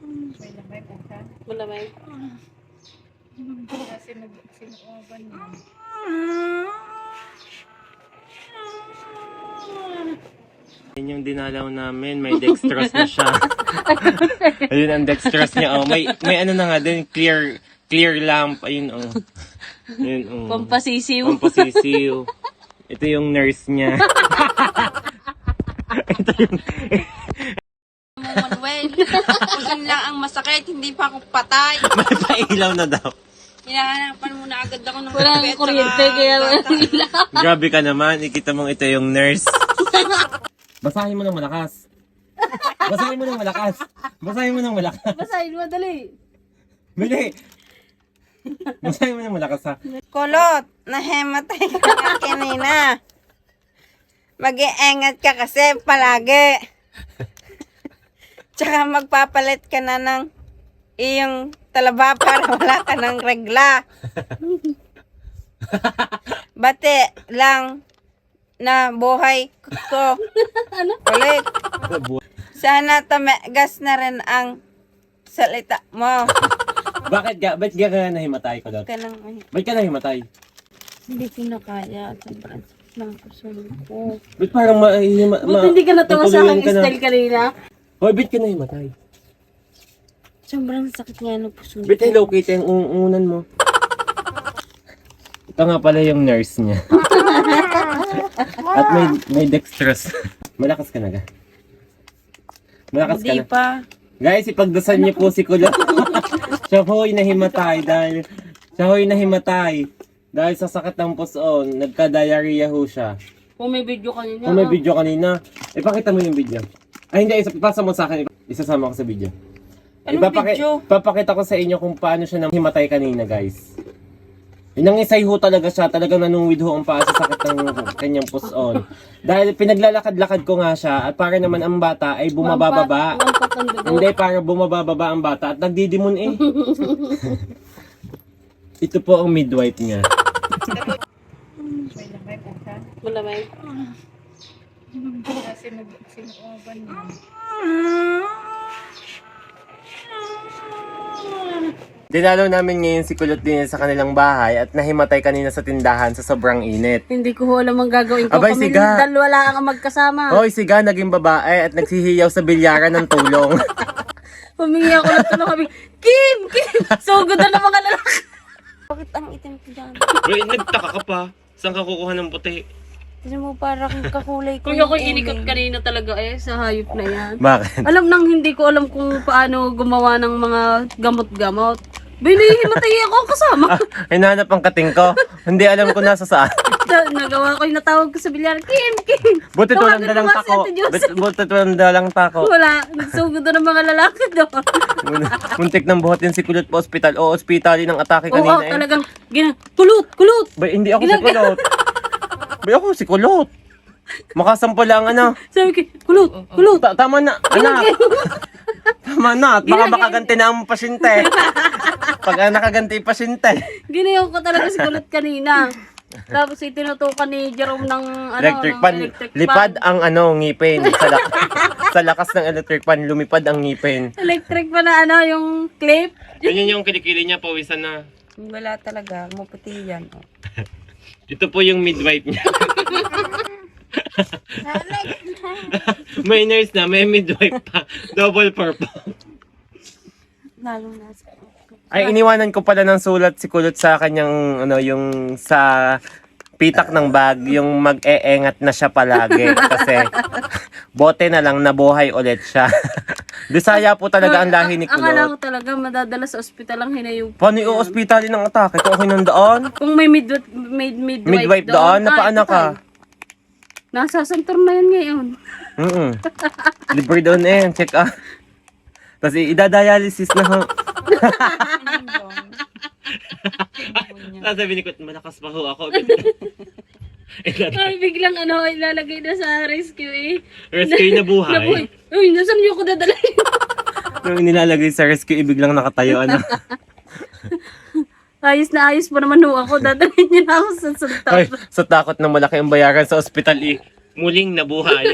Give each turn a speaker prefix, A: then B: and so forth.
A: May lamay po siya.
B: Malamay.
A: Kasi sinuoban niya.
C: Yun yung dinalaw namin, may dextrose na siya. Ayun ang dextrose niya. Oh, may ano na nga din, clear lamp. Ayun oh. Ayun oh.
B: Pampasisiw.
C: Pampasisiw. Ito yung nurse niya. Ito yung...
D: Manuel, kung lang ang masakit, hindi pa ako patay.
C: May pailaw na daw.
D: Hinahanapan mo na agad ako ng
B: Walang
D: kape at
B: kuryente
D: saka
B: kaya
D: bata.
C: Grabe ka naman, ikita mong ito yung nurse. Basahin mo ng malakas. Basahin mo ng malakas. Basahin mo ng malakas.
B: Basahin mo, dali.
C: Bili. Basahin mo ng malakas ha.
D: Kulot, nahematay ka na kanina. Mag-iingat ka kasi palagi. Tsaka magpapalit ka na ng iyong talaba para wala ka ng regla. Bati lang na buhay ko. Ulit. Sana tumagas na rin ang salita mo.
C: Ba't ka nahimatay ko doon? Ba't ka nahimatay?
B: Hindi ko na kaya. Sobrang sakit ng puso ko.
C: Ba't parang
B: Ba't hindi ka natawa sa aking style kanina?
C: Hoy, ba't ka nahimatay?
B: Sobrang sakit nga ng puso ko.
C: Ba't Hello Kitty ang ungunan mo? Ito nga pala yung nurse niya. At may dextrose. Malakas ka na ga. Malakas ka
D: Hindi
C: na.
D: pa.
C: Guys, ipagdasan niyo po si Kulot. Siya ho'y nahimatay dahil sa sakit ng puson, nagka-diarrhea ho siya.
B: Kung may video kanina.
C: Kung may video kanina, ipakita mo yung video. Ay hindi, ipasa mo sa akin, isasama ko sa video.
D: Anong video?
C: Papakita ko sa inyo kung paano siya nahimatay kanina, guys. Nangisay ho talaga siya, talagang nanungwid ho ang paa sa sakit ng kanyang puson. Dahil pinaglalakad-lakad ko nga siya, at para naman ang bata ay bumabababa. Hindi, para bumababa ang bata at nagdidimon eh. Ito po ang midwife niya.
A: May lamay po siya.
B: Malamay.
A: Kasi sinuoban niya.
C: Dinalaw namin ngayon si Kulot din sa kanilang bahay at nahimatay kanina sa tindahan sa sobrang init.
B: Hindi ko alam ang gagawin ko.
C: Abay,
B: Kami
C: siga.
B: dalawa ang magkasama.
C: Hoy, siga, naging babae at nagsihiyaw sa bilyaran ng tulong.
B: Humingi ako ng tulong kami. Kim! Sugod na ng mga lalaki.
D: Bakit ang itim ko dyan?
C: Wait, nagtaka ka pa. Saan ka kukuha ng puti?
D: Tignan mo parang kakulay ko.
B: Kung ako inikot kanina talaga sa hayop na yan.
C: Bakit?
B: Alam nang hindi ko alam kung paano gumawa ng mga gamot-gamot. Binihimatay ako kasama.
C: Hinahanap ang kating ko. Hindi alam ko nasa saan.
B: Nagawa ko yung natawag ko sa bilyar. Kim!
C: Buti
B: Tawagan
C: walang dalang
B: mo nga si
C: tako.
B: Ate Jose.
C: Buti walang dalang tako.
B: Wala. Nagsugod na ng mga lalaki doon.
C: Muntik nang buhatin si Kulot pa ospital. O ospitali ng atake
B: Oo,
C: kanina eh.
B: talagang kulot!
C: Bay, hindi ako si Kulot. Bay, ako si Kulot. Makasampo lang ano.
B: Sabi ko, kulot!
C: Tama na, anak. Tama na, at baka makaganti na ang pasyente. Pag nakaganti yung pasyente.
B: Ginayon ko talaga si kulot kanina. Tapos tinutukan ni Jerome ng
C: Electric
B: ng
C: pan.
B: electric
C: Lipad
B: pan.
C: ang ngipin. Sa lakas ng electric pan, lumipad ang ngipin.
B: Electric pa na yung clip.
C: Ganyan yung kilikili niya, pawisan na.
D: Wala talaga. Maputi yan. Oh.
C: Ito po yung midwife niya. May nurse na, may midwife pa. Double purpose.
B: Lalong nasa.
C: Ay, iniwanan ko pala ng sulat si Kulot sa kanyang, yung sa pitak ng bag, yung mag-eengat na siya palagi. Kasi, bote na lang, nabuhay ulit siya. Bisaya po talaga ang lahi ni
B: Akala
C: Kulot.
B: ko talaga madadala sa ospital ang hinayog.
C: Paano yung ospitalin ng atake? Kung okay nang daan?
B: Kung may midwife
C: Midwife doon, napaanak ka.
B: Nasa santor na yan ngayon.
C: Libre doon eh, check out. Tapos idadialysis na ho. Sabi ni Kulot, malakas pa ho ako.
B: Ay, biglang ilalagay na sa rescue eh.
C: Rescue na buhay.
B: Uy, nasan niyo ko dadalhin?
C: Nung inilalagay sa rescue, biglang nakatayo.
B: Ayos na ayos pa naman ho ako. Dadalhin niyo na ako sa santor.
C: Ay, sa takot na malaki ang bayaran sa ospital, muling nabuhay.